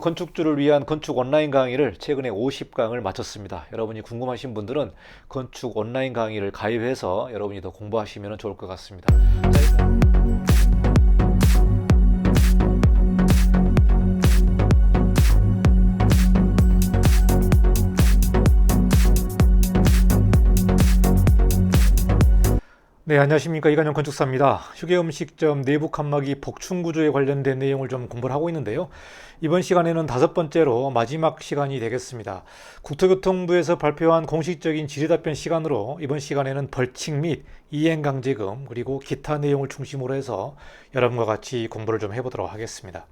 건축주를 위한 건축 온라인 강의를 최근에 50강을 마쳤습니다. 여러분이 궁금하신 분들은 건축 온라인 강의를 가입해서 여러분이 더 공부하시면 좋을 것 같습니다. 네, 안녕하십니까. 이관영 건축사입니다. 휴게음식점 내부 칸막이 복층 구조에 관련된 내용을 좀 공부를 하고 있는데요. 이번 시간에는 5번째로 마지막 시간이 되겠습니다. 국토교통부에서 발표한 공식적인 질의답변 시간으로 이번 시간에는 벌칙 및 이행강제금 그리고 기타 내용을 중심으로 해서 여러분과 같이 공부를 좀 해보도록 하겠습니다.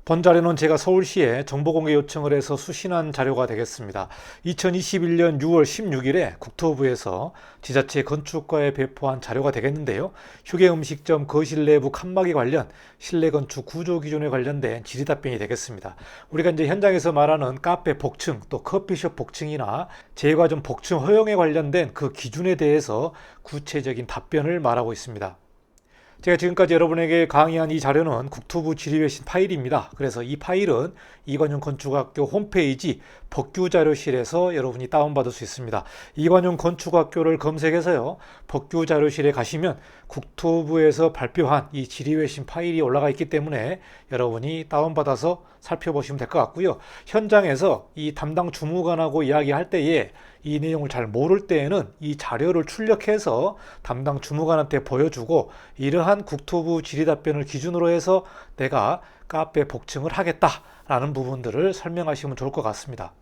본 자료는 제가 서울시에 정보공개 요청을 해서 수신한 자료가 되겠습니다. 2021년 6월 16일에 국토부에서 지자체 건축과에 배포한 자료가 되겠는데요. 휴게음식점 거실 내부 칸막이 관련 실내 건축 구조 기준에 관련된 질의 답변이 되겠습니다. 우리가 이제 현장에서 말하는 카페 복층 또 커피숍 복층이나 제과점 복층 허용에 관련된 그 기준에 대해서 구체적인 답변을 말하고 있습니다. 제가 지금까지 여러분에게 강의한 이 자료는 국토부 질의외신 파일입니다. 그래서 이 파일은 이관용 건축학교 홈페이지 법규자료실에서 여러분이 다운받을 수 있습니다. 이관용 건축학교를 검색해서요. 법규자료실에 가시면 국토부에서 발표한 이 질의외신 파일이 올라가 있기 때문에 여러분이 다운받아서 살펴보시면 될 것 같고요. 현장에서 이 담당 주무관하고 이야기할 때에 이 내용을 잘 모를 때에는 이 자료를 출력해서 담당 주무관한테 보여주고 이러한 국토부 질의답변을 기준으로 해서 내가 카페 복층을 하겠다라는 부분들을 설명하시면 좋을 것 같습니다.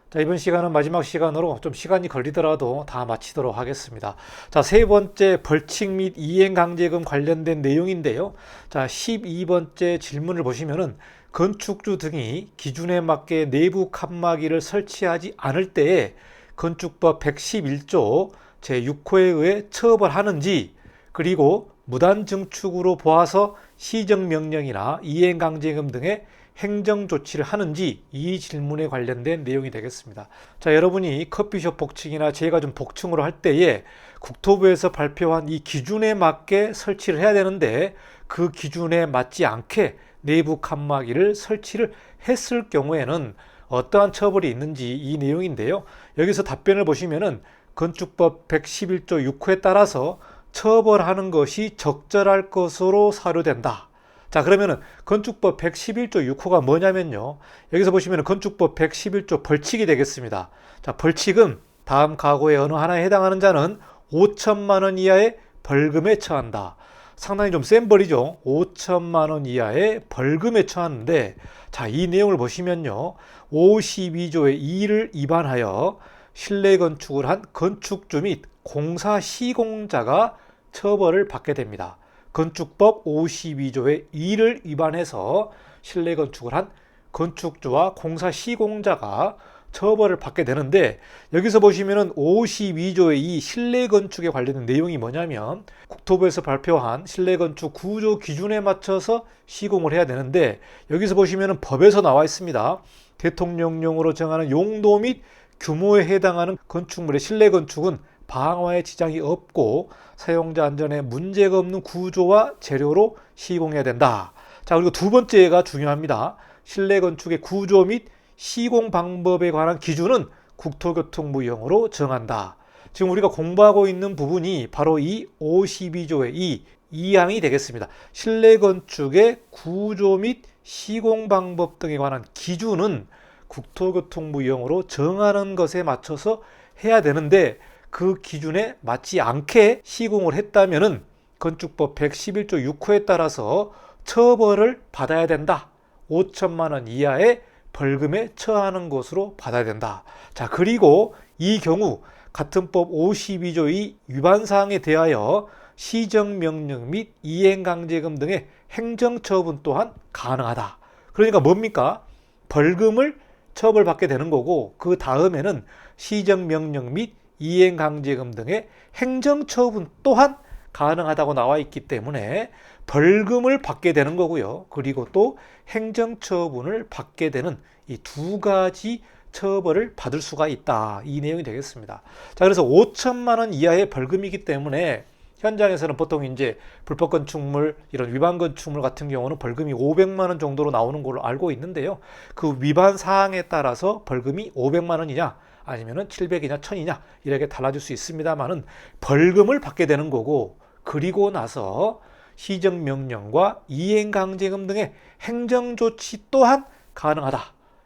자, 이번 시간은 마지막 시간으로 좀 시간이 걸리더라도 다 마치도록 하겠습니다. 자, 세 번째 벌칙 및 이행강제금 관련된 내용인데요. 자, 12번째 질문을 보시면은 건축주 등이 기준에 맞게 내부 칸막이를 설치하지 않을 때에 건축법 111조 제6호에 의해 처벌하는지 그리고 무단 증축으로 보아서 시정명령이나 이행강제금 등의 행정조치를 하는지 이 질문에 관련된 내용이 되겠습니다. 자, 여러분이 커피숍 복층이나 제과점 복층으로 할 때에 국토부에서 발표한 이 기준에 맞게 설치를 해야 되는데 그 기준에 맞지 않게 내부 칸막이를 설치를 했을 경우에는 어떠한 처벌이 있는지 이 내용인데요. 여기서 답변을 보시면은 건축법 111조 6호에 따라서 처벌하는 것이 적절할 것으로 사료된다. 자, 그러면은 건축법 111조 6호가 뭐냐면요. 여기서 보시면 건축법 111조 벌칙이 되겠습니다. 자, 벌칙은 다음 가구의 어느 하나에 해당하는 자는 5천만 원 이하의 벌금에 처한다. 상당히 좀 센 벌이죠. 5천만 원 이하의 벌금에 처하는데, 자, 이 내용을 보시면요. 52조의 2를 위반하여 실내 건축을 한 건축주 및 공사 시공자가 처벌을 받게 됩니다. 건축법 52조의 2를 위반해서 실내 건축을 한 건축주와 공사 시공자가 처벌을 받게 되는데 여기서 보시면은 52조의 이 실내 건축에 관련된 내용이 뭐냐면 국토부에서 발표한 실내 건축 구조 기준에 맞춰서 시공을 해야 되는데 여기서 보시면은 법에서 나와 있습니다. 대통령령으로 정하는 용도 및 규모에 해당하는 건축물의 실내 건축은 방화에 지장이 없고 사용자 안전에 문제가 없는 구조와 재료로 시공해야 된다. 자, 그리고 두 번째가 중요합니다. 실내 건축의 구조 및 시공 방법에 관한 기준은 국토교통부령으로 정한다. 지금 우리가 공부하고 있는 부분이 바로 이 52조의 2항이 되겠습니다. 실내 건축의 구조 및 시공 방법 등에 관한 기준은 국토교통부령으로 정하는 것에 맞춰서 해야 되는데 그 기준에 맞지 않게 시공을 했다면은 건축법 111조 6호에 따라서 처벌을 받아야 된다. 5천만 원 이하의 벌금에 처하는 것으로 받아야 된다. 자, 그리고 이 경우 같은 법 52조의 위반사항에 대하여 시정명령 및 이행강제금 등의 행정처분 또한 가능하다. 그러니까 뭡니까? 벌금을 처벌받게 되는 거고 그 다음에는 시정명령 및 이행강제금 등의 행정처분 또한 가능하다고 나와 있기 때문에 벌금을 받게 되는 거고요. 그리고 또 행정처분을 받게 되는 이 두 가지 처벌을 받을 수가 있다. 이 내용이 되겠습니다. 자, 그래서 5천만 원 이하의 벌금이기 때문에 현장에서는 보통 이제 불법 건축물, 이런 위반 건축물 같은 경우는 벌금이 500만 원 정도로 나오는 걸로 알고 있는데요. 그 위반 사항에 따라서 벌금이 500만 원이냐 아니면은 700이냐 1000이냐 이렇게 달라질 수 있습니다만은 벌금을 받게 되는 거고, 그리고 나서 시정명령과 이행강제금 등의 행정조치 또한 가능하다.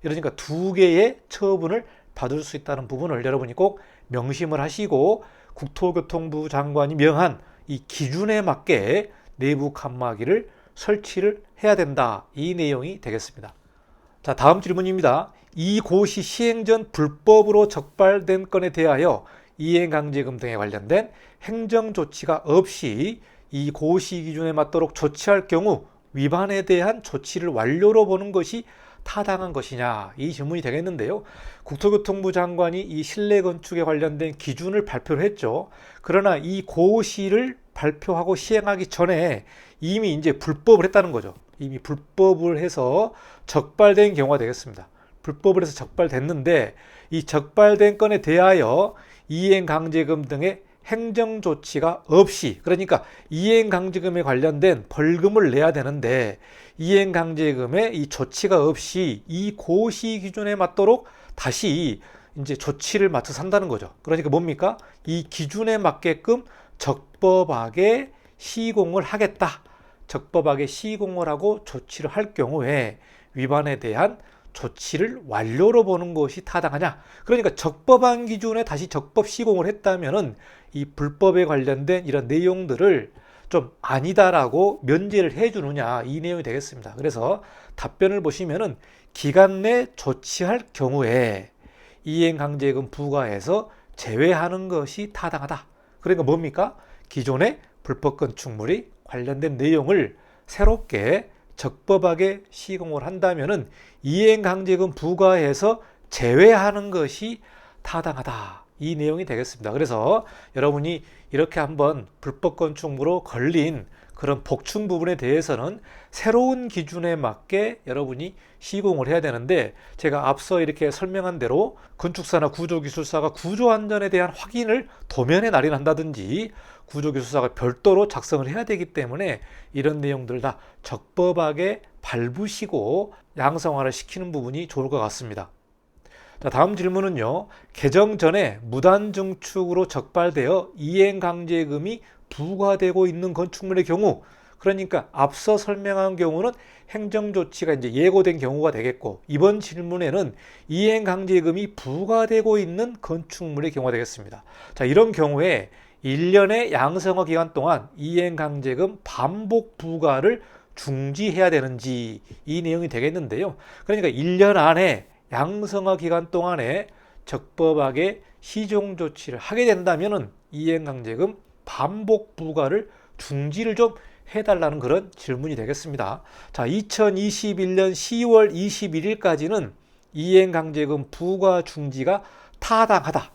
이러니까 두 개의 처분을 받을 수 있다는 부분을 여러분이 꼭 명심을 하시고, 국토교통부 장관이 명한 이 기준에 맞게 내부 칸막이를 설치를 해야 된다. 이 내용이 되겠습니다. 자, 다음 질문입니다. 이 고시 시행 전 불법으로 적발된 건에 대하여 이행강제금 등에 관련된 행정조치가 없이 이 고시 기준에 맞도록 조치할 경우 위반에 대한 조치를 완료로 보는 것이 타당한 것이냐, 이 질문이 되겠는데요. 국토교통부 장관이 이 실내 건축에 관련된 기준을 발표를 했죠. 그러나 이 고시를 발표하고 시행하기 전에 이미 이제 불법을 했다는 거죠. 이미 불법을 해서 적발된 경우가 되겠습니다. 불법을 해서 적발됐는데 이 적발된 건에 대하여 이행강제금 등의 행정조치가 없이, 그러니까 이행강제금에 관련된 벌금을 내야 되는데 이행강제금에 이 조치가 없이 이 고시 기준에 맞도록 다시 이제 조치를 맞춰서 한다는 거죠. 그러니까 뭡니까? 이 기준에 맞게끔 적법하게 시공을 하겠다. 적법하게 시공을 하고 조치를 할 경우에 위반에 대한 조치를 완료로 보는 것이 타당하냐? 그러니까 적법한 기준에 다시 적법 시공을 했다면은 이 불법에 관련된 이런 내용들을 좀 아니다라고 면제를 해주느냐, 이 내용이 되겠습니다. 그래서 답변을 보시면은 기간 내 조치할 경우에 이행강제금 부과해서 제외하는 것이 타당하다. 그러니까 뭡니까? 기존의 불법 건축물이 관련된 내용을 새롭게 적법하게 시공을 한다면은 이행강제금 부과해서 제외하는 것이 타당하다. 이 내용이 되겠습니다. 그래서 여러분이 이렇게 한번 불법 건축물로 걸린 그런 복층 부분에 대해서는 새로운 기준에 맞게 여러분이 시공을 해야 되는데, 제가 앞서 이렇게 설명한 대로 건축사나 구조기술사가 구조안전에 대한 확인을 도면에 날인한다든지 구조기술사가 별도로 작성을 해야 되기 때문에 이런 내용들 다 적법하게 밟으시고 양성화를 시키는 부분이 좋을 것 같습니다. 자, 다음 질문은요. 개정 전에 무단 증축으로 적발되어 이행강제금이 부과되고 있는 건축물의 경우, 그러니까 앞서 설명한 경우는 행정조치가 이제 예고된 경우가 되겠고, 이번 질문에는 이행강제금이 부과되고 있는 건축물의 경우가 되겠습니다. 자, 이런 경우에 1년의 양성화 기간 동안 이행강제금 반복 부과를 중지해야 되는지, 이 내용이 되겠는데요. 그러니까 1년 안에 양성화 기간 동안에 적법하게 시정 조치를 하게 된다면은 이행강제금 반복 부과를 중지를 좀 해달라는 그런 질문이 되겠습니다. 자, 2021년 10월 21일까지는 이행강제금 부과 중지가 타당하다.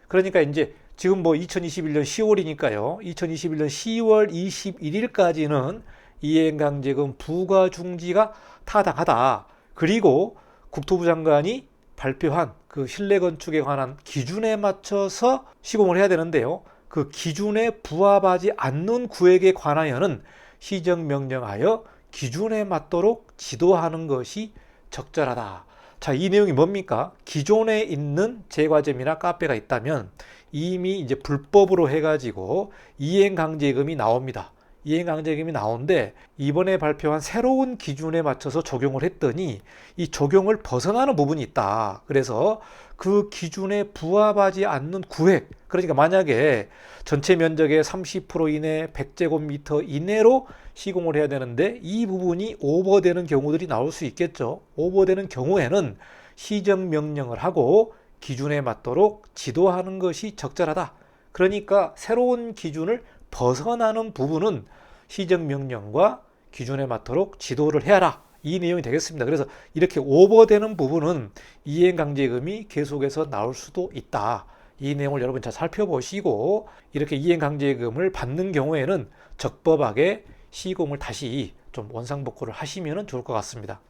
그러니까 이제 지금 뭐 2021년 10월이니까요. 2021년 10월 21일까지는 이행강제금 부과 중지가 타당하다. 그리고 국토부 장관이 발표한 그 실내 건축에 관한 기준에 맞춰서 시공을 해야 되는데요. 그 기준에 부합하지 않는 구역에 관하여는 시정명령하여 기준에 맞도록 지도하는 것이 적절하다. 자, 이 내용이 뭡니까? 기존에 있는 제과점이나 카페가 있다면 이미 이제 불법으로 해가지고 이행강제금이 나옵니다. 이행강제금이 나오는데 이번에 발표한 새로운 기준에 맞춰서 적용을 했더니 이 적용을 벗어나는 부분이 있다. 그래서 그 기준에 부합하지 않는 구획, 그러니까 만약에 전체 면적의 30% 이내 100제곱미터 이내로 시공을 해야 되는데 이 부분이 오버되는 경우들이 나올 수 있겠죠. 오버되는 경우에는 시정명령을 하고 기준에 맞도록 지도하는 것이 적절하다. 그러니까 새로운 기준을 벗어나는 부분은 시정명령과 기준에 맞도록 지도를 해라. 이 내용이 되겠습니다. 그래서 이렇게 오버되는 부분은 이행강제금이 계속해서 나올 수도 있다. 이 내용을 여러분 잘 살펴보시고 이렇게 이행강제금을 받는 경우에는 적법하게 시공을 다시 좀 원상복구를 하시면 좋을 것 같습니다.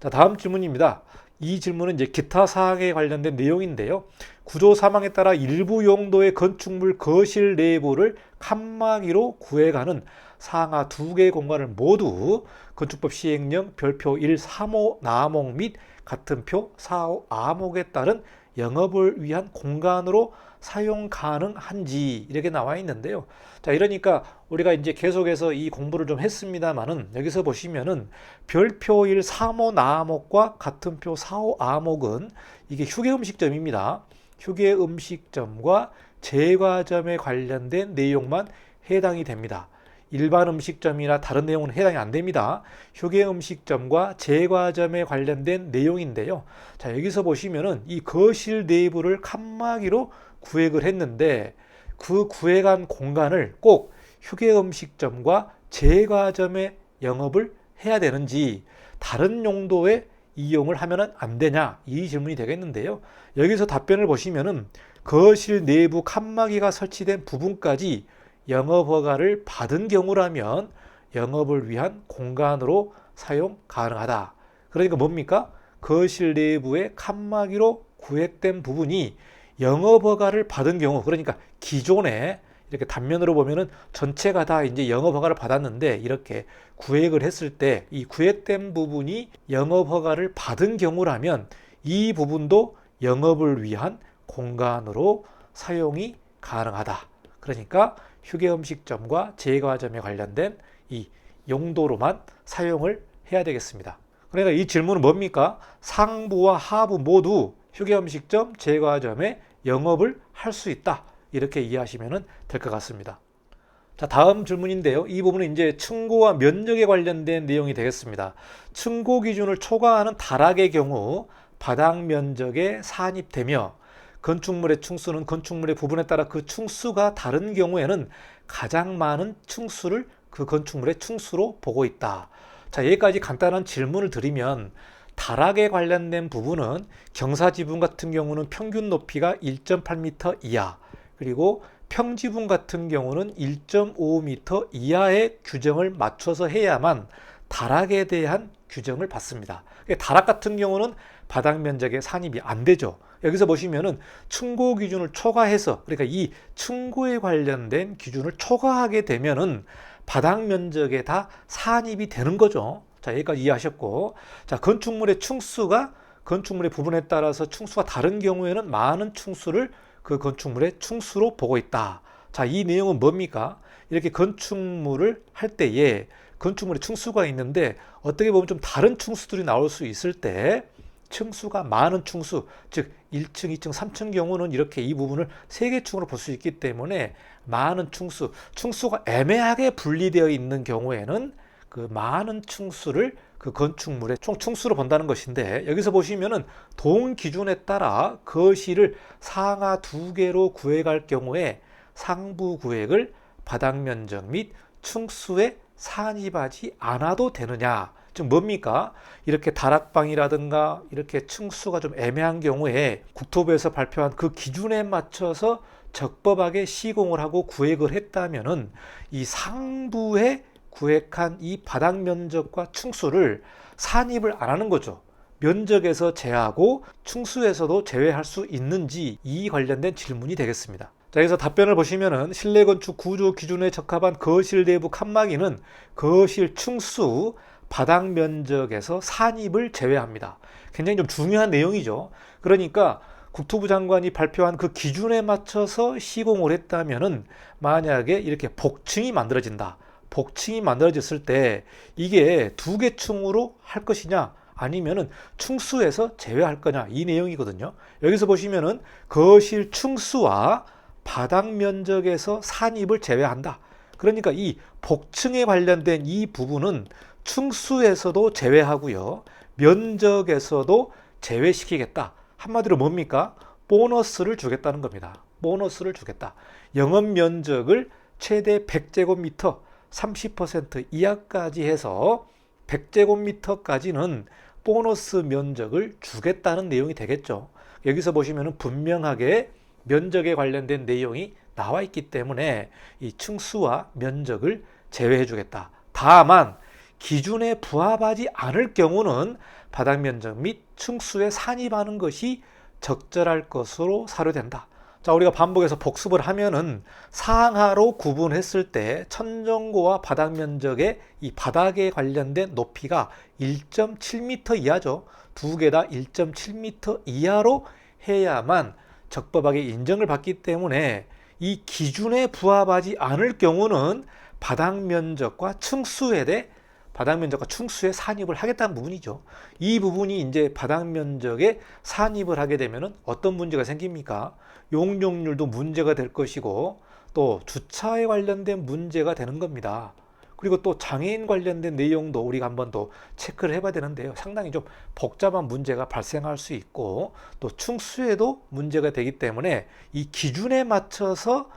자, 다음 질문입니다. 이 질문은 이제 기타 사항에 관련된 내용인데요. 구조 사망에 따라 일부 용도의 건축물 거실 내부를 칸막이로 구해가는 상하 2개 공간을 모두 건축법 시행령 별표 135 나목 및 같은 표 45 아목에 따른 영업을 위한 공간으로 사용 가능한지 이렇게 나와 있는데요. 자, 이러니까 우리가 이제 계속해서 이 공부를 좀 했습니다만은 여기서 보시면은 별표 135 나목과 같은 표 45 아목은 이게 휴게 음식점입니다. 휴게 음식점과 제과점에 관련된 내용만 해당이 됩니다. 일반 음식점이나 다른 내용은 해당이 안 됩니다. 휴게 음식점과 제과점에 관련된 내용인데요. 자, 여기서 보시면은 이 거실 내부를 칸막이로 구획을 했는데 그 구획한 공간을 꼭 휴게 음식점과 제과점의 영업을 해야 되는지 다른 용도의 이용을 하면 안 되냐 이 질문이 되겠는데요. 여기서 답변을 보시면은 거실 내부 칸막이가 설치된 부분까지 영업허가를 받은 경우라면 영업을 위한 공간으로 사용 가능하다. 그러니까 뭡니까? 거실 내부의 칸막이로 구획된 부분이 영업허가를 받은 경우, 그러니까 기존에 이렇게 단면으로 보면은 전체가 다 이제 영업허가를 받았는데 이렇게 구획을 했을 때 이 구획된 부분이 영업허가를 받은 경우라면 이 부분도 영업을 위한 공간으로 사용이 가능하다. 그러니까 휴게 음식점과 제과점에 관련된 이 용도로만 사용을 해야 되겠습니다. 그러니까 이 질문은 뭡니까? 상부와 하부 모두 휴게 음식점, 제과점에 영업을 할 수 있다. 이렇게 이해하시면 될 것 같습니다. 자, 다음 질문인데요. 이 부분은 이제 층고와 면적에 관련된 내용이 되겠습니다. 층고 기준을 초과하는 다락의 경우 바닥 면적에 산입되며 건축물의 층수는 건축물의 부분에 따라 그 층수가 다른 경우에는 가장 많은 층수를 그 건축물의 층수로 보고 있다. 자, 여기까지 간단한 질문을 드리면 다락에 관련된 부분은 경사지붕 같은 경우는 평균 높이가 1.8m 이하, 그리고 평지붕 같은 경우는 1.5m 이하의 규정을 맞춰서 해야만 다락에 대한 규정을 받습니다. 다락 같은 경우는 바닥 면적에 산입이 안 되죠. 여기서 보시면은 층고 기준을 초과해서, 그러니까 이 층고에 관련된 기준을 초과하게 되면은 바닥 면적에 다 산입이 되는 거죠. 자, 여기까지 이해하셨고, 자, 건축물의 층수가 건축물의 부분에 따라서 층수가 다른 경우에는 많은 층수를 그 건축물의 층수로 보고 있다. 자, 이 내용은 뭡니까? 이렇게 건축물을 할 때에 건축물의 층수가 있는데 어떻게 보면 좀 다른 층수들이 나올 수 있을 때 층수가 많은 층수, 즉 1층, 2층, 3층 경우는 이렇게 이 부분을 3개 층으로 볼 수 있기 때문에 많은 층수, 층수가 애매하게 분리되어 있는 경우에는 그 많은 층수를 그 건축물의 총 층수로 본다는 것인데, 여기서 보시면은 동 기준에 따라 거실을 상하 2개로 구획할 경우에 상부 구획을 바닥 면적 및 층수에 산입하지 않아도 되느냐? 즉 뭡니까? 이렇게 다락방이라든가 이렇게 층수가 좀 애매한 경우에 국토부에서 발표한 그 기준에 맞춰서 적법하게 시공을 하고 구획을 했다면은 이 상부에 구획한 이 바닥 면적과 층수를 산입을 안 하는 거죠. 면적에서 제하고 층수에서도 제외할 수 있는지 이 관련된 질문이 되겠습니다. 자, 여기서 답변을 보시면은 실내 건축 구조 기준에 적합한 거실 내부 칸막이는 거실 층수, 바닥 면적에서 산입을 제외합니다. 굉장히 좀 중요한 내용이죠. 그러니까 국토부 장관이 발표한 그 기준에 맞춰서 시공을 했다면은 만약에 이렇게 복층이 만들어진다. 복층이 만들어졌을 때 이게 2개 층으로 할 것이냐 아니면은 층수에서 제외할 거냐 이 내용이거든요. 여기서 보시면은 거실 층수와 바닥 면적에서 산입을 제외한다. 그러니까 이 복층에 관련된 이 부분은 층수에서도 제외하고요. 면적에서도 제외시키겠다. 한마디로 뭡니까? 보너스를 주겠다는 겁니다. 보너스를 주겠다. 영업 면적을 최대 100제곱미터 30% 이하까지 해서 100제곱미터까지는 보너스 면적을 주겠다는 내용이 되겠죠. 여기서 보시면 분명하게 면적에 관련된 내용이 나와 있기 때문에 이 층수와 면적을 제외해 주겠다. 다만 기준에 부합하지 않을 경우는 바닥 면적 및 층수에 산입하는 것이 적절할 것으로 사료된다. 자, 우리가 반복해서 복습을 하면은 상하로 구분했을 때 천정고와 바닥 면적의 이 바닥에 관련된 높이가 1.7m 이하죠. 두 개 다 1.7m 이하로 해야만 적법하게 인정을 받기 때문에 이 기준에 부합하지 않을 경우는 바닥 면적과 층수에 산입을 하겠다는 부분이죠. 이 부분이 이제 바닥 면적에 산입을 하게 되면 어떤 문제가 생깁니까? 용적률도 문제가 될 것이고 또 주차에 관련된 문제가 되는 겁니다. 그리고 또 장애인 관련된 내용도 우리가 한번 더 체크를 해봐야 되는데요. 상당히 좀 복잡한 문제가 발생할 수 있고 또 층수에도 문제가 되기 때문에 이 기준에 맞춰서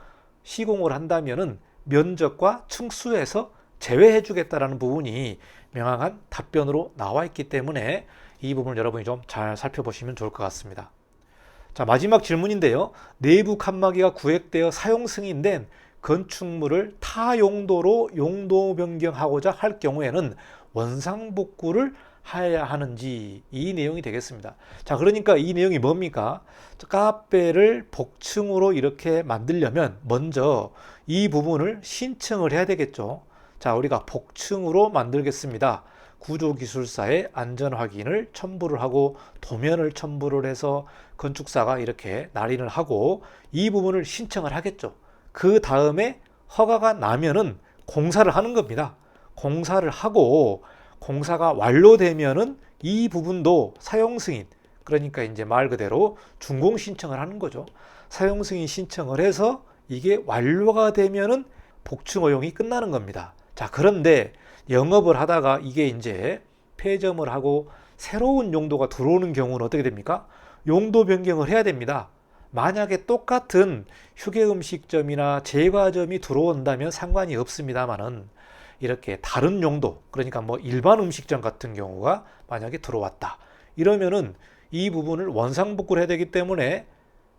시공을 한다면은 면적과 층수에서 제외해 주겠다라는 부분이 명확한 답변으로 나와 있기 때문에 이 부분을 여러분이 좀 잘 살펴보시면 좋을 것 같습니다. 자, 마지막 질문인데요. 내부 칸막이가 구획되어 사용 승인된 건축물을 타 용도로 용도 변경하고자 할 경우에는 원상복구를 해야 하는지, 이 내용이 되겠습니다. 자, 그러니까 이 내용이 뭡니까? 카페를 복층으로 이렇게 만들려면 먼저 이 부분을 신청을 해야 되겠죠. 자, 우리가 복층으로 만들겠습니다. 구조기술사에 안전 확인을 첨부를 하고 도면을 첨부를 해서 건축사가 이렇게 날인을 하고 이 부분을 신청을 하겠죠. 그 다음에 허가가 나면은 공사를 하는 겁니다. 공사를 하고 공사가 완료되면은 이 부분도 사용 승인, 그러니까 이제 말 그대로 준공 신청을 하는 거죠. 사용 승인 신청을 해서 이게 완료가 되면은 복층 허용이 끝나는 겁니다. 자, 그런데 영업을 하다가 이게 이제 폐점을 하고 새로운 용도가 들어오는 경우는 어떻게 됩니까? 용도 변경을 해야 됩니다. 만약에 똑같은 휴게음식점이나 제과점이 들어온다면 상관이 없습니다만은 이렇게 다른 용도, 그러니까 뭐 일반 음식점 같은 경우가 만약에 들어왔다. 이러면은 이 부분을 원상복구를 해야 되기 때문에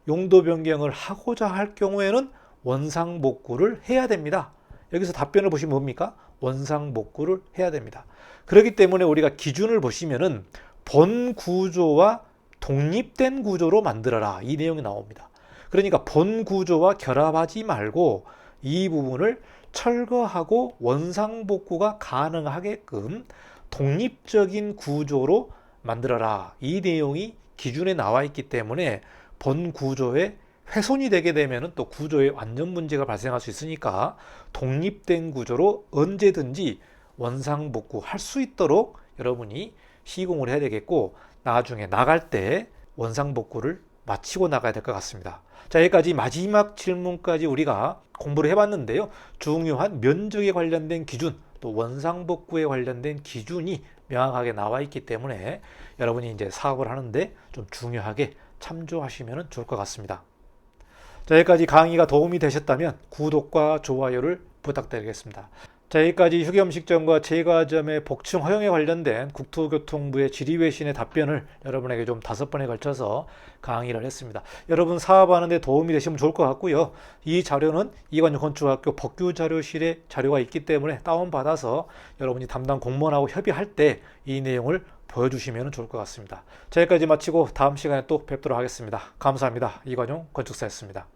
용도 변경을 하고자 할 경우에는 원상복구를 해야 됩니다. 여기서 답변을 보시면 뭡니까? 원상복구를 해야 됩니다. 그렇기 때문에 우리가 기준을 보시면은 본 구조와 독립된 구조로 만들어라, 이 내용이 나옵니다. 그러니까 본 구조와 결합하지 말고 이 부분을 철거하고 원상복구가 가능하게끔 독립적인 구조로 만들어라, 이 내용이 기준에 나와 있기 때문에 본 구조에 훼손이 되게 되면 또 구조에 완전 문제가 발생할 수 있으니까 독립된 구조로 언제든지 원상복구 할 수 있도록 여러분이 시공을 해야 되겠고, 나중에 나갈 때 원상복구를 마치고 나가야 될 것 같습니다. 자, 여기까지 마지막 질문까지 우리가 공부를 해봤는데요. 중요한 면적에 관련된 기준, 또 원상복구에 관련된 기준이 명확하게 나와 있기 때문에 여러분이 이제 사업을 하는데 좀 중요하게 참조하시면 좋을 것 같습니다. 자, 여기까지 강의가 도움이 되셨다면 구독과 좋아요를 부탁드리겠습니다. 자, 여기까지 휴게음식점과 제과점의 복층 허용에 관련된 국토교통부의 질의외신의 답변을 여러분에게 좀 5번에 걸쳐서 강의를 했습니다. 여러분 사업하는데 도움이 되시면 좋을 것 같고요. 이 자료는 이관영 건축학교 법규자료실에 자료가 있기 때문에 다운받아서 여러분이 담당 공무원하고 협의할 때 이 내용을 보여주시면 좋을 것 같습니다. 자, 여기까지 마치고 다음 시간에 또 뵙도록 하겠습니다. 감사합니다. 이관용 건축사였습니다.